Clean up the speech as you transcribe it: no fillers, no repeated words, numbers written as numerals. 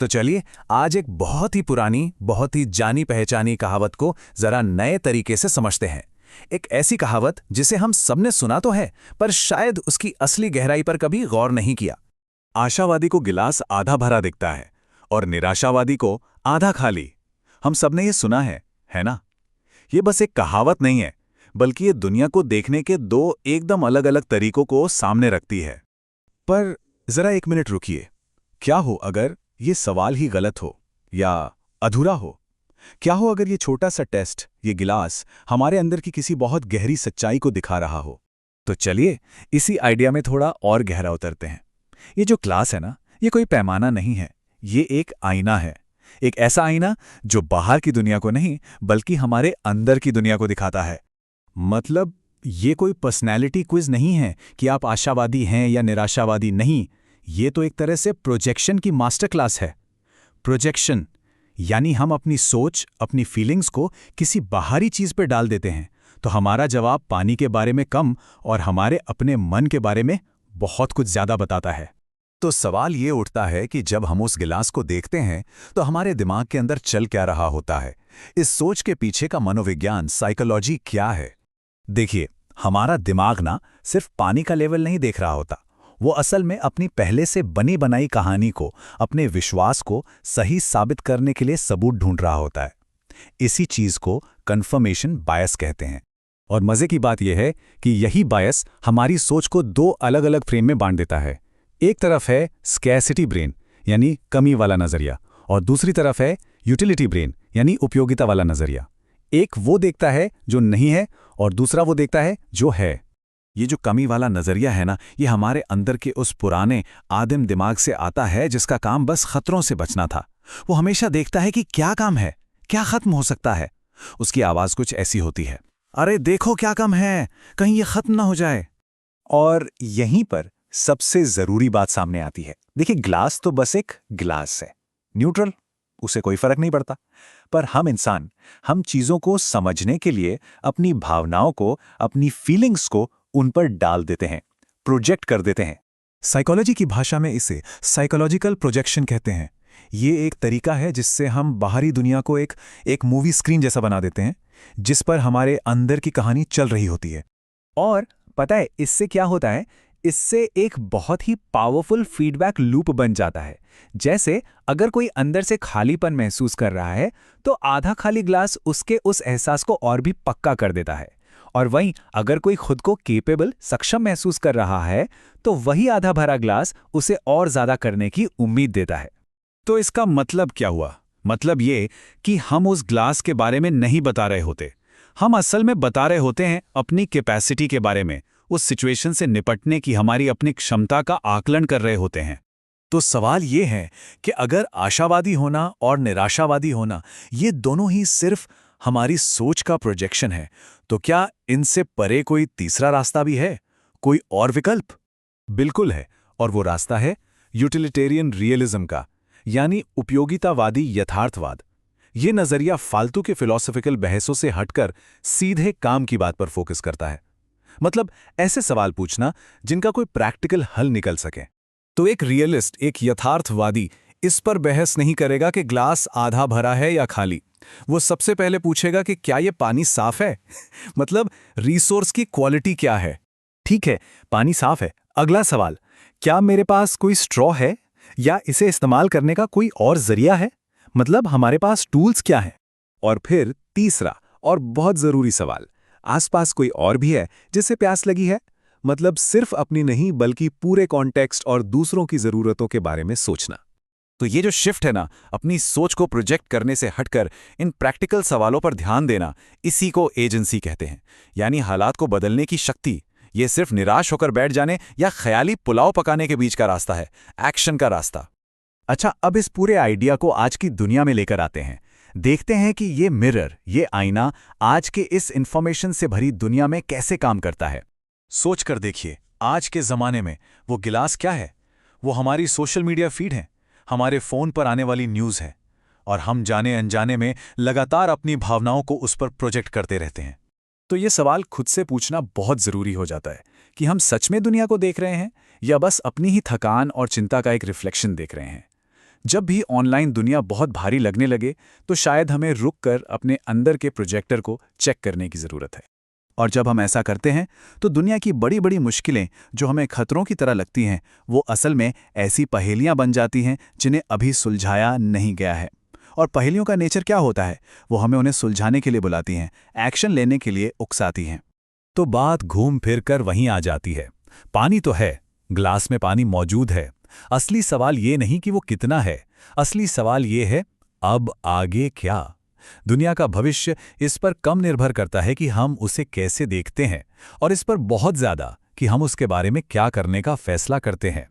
तो चलिए आज एक बहुत ही पुरानी, बहुत ही जानी पहचानी कहावत को जरा नए तरीके से समझते हैं। एक ऐसी कहावत जिसे हम सबने सुना तो है, पर शायद उसकी असली गहराई पर कभी गौर नहीं किया। आशावादी को गिलास आधा भरा दिखता है और निराशावादी को आधा खाली। हम सबने ये सुना है ना? ये बस एक कहावत नहीं है, बल्कि ये दुनिया को देखने के दो एकदम अलग अलग तरीकों को सामने रखती है। पर जरा एक मिनट रुकिए। क्या हो अगर ये सवाल ही गलत हो या अधूरा हो? क्या हो अगर ये छोटा सा टेस्ट, ये गिलास, हमारे अंदर की किसी बहुत गहरी सच्चाई को दिखा रहा हो? तो चलिए इसी आइडिया में थोड़ा और गहरा उतरते हैं। ये जो ग्लास है ना, ये कोई पैमाना नहीं है, ये एक आईना है। एक ऐसा आईना जो बाहर की दुनिया को नहीं, बल्कि हमारे अंदर की दुनिया को दिखाता है। मतलब ये कोई पर्सनैलिटी क्विज नहीं है कि आप आशावादी हैं या निराशावादी नहीं। ये तो एक तरह से प्रोजेक्शन की मास्टर क्लास है। प्रोजेक्शन यानी हम अपनी सोच, अपनी फीलिंग्स को किसी बाहरी चीज पर डाल देते हैं, तो हमारा जवाब पानी के बारे में कम और हमारे अपने मन के बारे में बहुत कुछ ज्यादा बताता है। तो सवाल ये उठता है कि जब हम उस गिलास को देखते हैं तो हमारे दिमाग के अंदर चल क्या रहा होता है? इस सोच के पीछे का मनोविज्ञान, साइकोलॉजी क्या है? देखिए, हमारा दिमाग ना सिर्फ पानी का लेवल नहीं देख रहा होता, वो असल में अपनी पहले से बनी बनाई कहानी को, अपने विश्वास को सही साबित करने के लिए सबूत ढूंढ रहा होता है। इसी चीज को कन्फर्मेशन बायस कहते हैं। और मजे की बात यह है कि यही बायस हमारी सोच को दो अलग अलग फ्रेम में बांट देता है। एक तरफ है स्कैरसिटी ब्रेन यानी कमी वाला नजरिया, और दूसरी तरफ है यूटिलिटी ब्रेन यानी उपयोगिता वाला नजरिया। एक वो देखता है जो नहीं है और दूसरा वो देखता है जो है। ये जो कमी वाला नजरिया है ना, ये हमारे अंदर के उस पुराने आदिम दिमाग से आता है जिसका काम बस खतरों से बचना था। वो हमेशा देखता है कि क्या काम है, क्या खत्म हो सकता है। उसकी आवाज कुछ ऐसी होती है, अरे देखो क्या कम है, कहीं ये खत्म ना हो जाए। और यहीं पर सबसे जरूरी बात सामने आती है। देखिए, ग्लास तो बस एक ग्लास है, न्यूट्रल, उसे कोई फर्क नहीं पड़ता। पर हम इंसान, हम चीजों को समझने के लिए अपनी भावनाओं को, अपनी फीलिंग्स को उन पर डाल देते हैं, प्रोजेक्ट कर देते हैं। साइकोलॉजी की भाषा में इसे साइकोलॉजिकल प्रोजेक्शन कहते हैं। ये एक तरीका है जिससे हम बाहरी दुनिया को एक मूवी स्क्रीन जैसा बना देते हैं, जिस पर हमारे अंदर की कहानी चल रही होती है। और पता है इससे क्या होता है? इससे एक बहुत ही पावरफुल फीडबैक लूप बन जाता है। जैसे अगर कोई अंदर से खालीपन महसूस कर रहा है, तो आधा खाली ग्लास उसके उस एहसास को और भी पक्का कर देता है। और वहीं अगर कोई खुद को केपेबल, सक्षम महसूस कर रहा है, तो वही आधा भरा ग्लास उसे और ज्यादा करने की उम्मीद देता है। तो इसका मतलब क्या हुआ? मतलब ये कि हम उस ग्लास के बारे में नहीं बता रहे होते, हम असल में बता रहे होते हैं अपनी कैपेसिटी के बारे में, उस सिचुएशन से निपटने की हमारी अपनी क्षमता का आकलन कर रहे होते हैं। तो सवाल ये है कि अगर आशावादी होना और निराशावादी होना ये दोनों ही सिर्फ हमारी सोच का प्रोजेक्शन है, तो क्या इनसे परे कोई तीसरा रास्ता भी है, कोई और विकल्प? बिल्कुल है, और वो रास्ता है यूटिलिटेरियन रियलिज्म का, यानी उपयोगितावादी यथार्थवाद। ये नजरिया फालतू के फिलॉसफिकल बहसों से हटकर सीधे काम की बात पर फोकस करता है। मतलब ऐसे सवाल पूछना जिनका कोई प्रैक्टिकल हल निकल सके। तो एक रियलिस्ट, एक यथार्थवादी इस पर बहस नहीं करेगा कि ग्लास आधा भरा है या खाली। वो सबसे पहले पूछेगा कि क्या ये पानी साफ है? मतलब रिसोर्स की क्वालिटी क्या है? ठीक है, पानी साफ है। अगला सवाल, क्या मेरे पास कोई स्ट्रॉ है या इसे इस्तेमाल करने का कोई और जरिया है? मतलब हमारे पास टूल्स क्या हैं? और फिर तीसरा और बहुत जरूरी सवाल, आसपास कोई और भी है जिसे प्यास लगी है? मतलब सिर्फ अपनी नहीं, बल्कि पूरे कॉन्टेक्स्ट और दूसरों की जरूरतों के बारे में सोचना। तो ये जो शिफ्ट है ना, अपनी सोच को प्रोजेक्ट करने से हटकर इन प्रैक्टिकल सवालों पर ध्यान देना, इसी को एजेंसी कहते हैं, यानी हालात को बदलने की शक्ति। ये सिर्फ निराश होकर बैठ जाने या ख्याली पुलाव पकाने के बीच का रास्ता है, एक्शन का रास्ता। अच्छा, अब इस पूरे आइडिया को आज की दुनिया में लेकर आते हैं। देखते हैं कि ये मिरर, ये आईना आज के इस इंफॉर्मेशन से भरी दुनिया में कैसे काम करता है। सोच कर देखिए, आज के जमाने में वो गिलास क्या है? वो हमारी सोशल मीडिया फीड है, हमारे फोन पर आने वाली न्यूज़ है, और हम जाने अनजाने में लगातार अपनी भावनाओं को उस पर प्रोजेक्ट करते रहते हैं। तो ये सवाल खुद से पूछना बहुत जरूरी हो जाता है कि हम सच में दुनिया को देख रहे हैं या बस अपनी ही थकान और चिंता का एक रिफ्लेक्शन देख रहे हैं। जब भी ऑनलाइन दुनिया बहुत भारी लगने लगे तो शायद हमें रुक कर अपने अंदर के प्रोजेक्टर को चेक करने की ज़रूरत है। और जब हम ऐसा करते हैं तो दुनिया की बड़ी बड़ी मुश्किलें जो हमें खतरों की तरह लगती हैं वो असल में ऐसी पहेलियां बन जाती हैं जिन्हें अभी सुलझाया नहीं गया है। और पहेलियों का नेचर क्या होता है, वो हमें उन्हें सुलझाने के लिए बुलाती हैं, एक्शन लेने के लिए उकसाती हैं। तो बात घूम फिर कर वहीं आ जाती है। पानी तो है, ग्लास में पानी मौजूद है। असली सवाल ये नहीं कि वो कितना है, असली सवाल ये है अब आगे क्या। दुनिया का भविष्य इस पर कम निर्भर करता है कि हम उसे कैसे देखते हैं, और इस पर बहुत ज्यादा कि हम उसके बारे में क्या करने का फैसला करते हैं।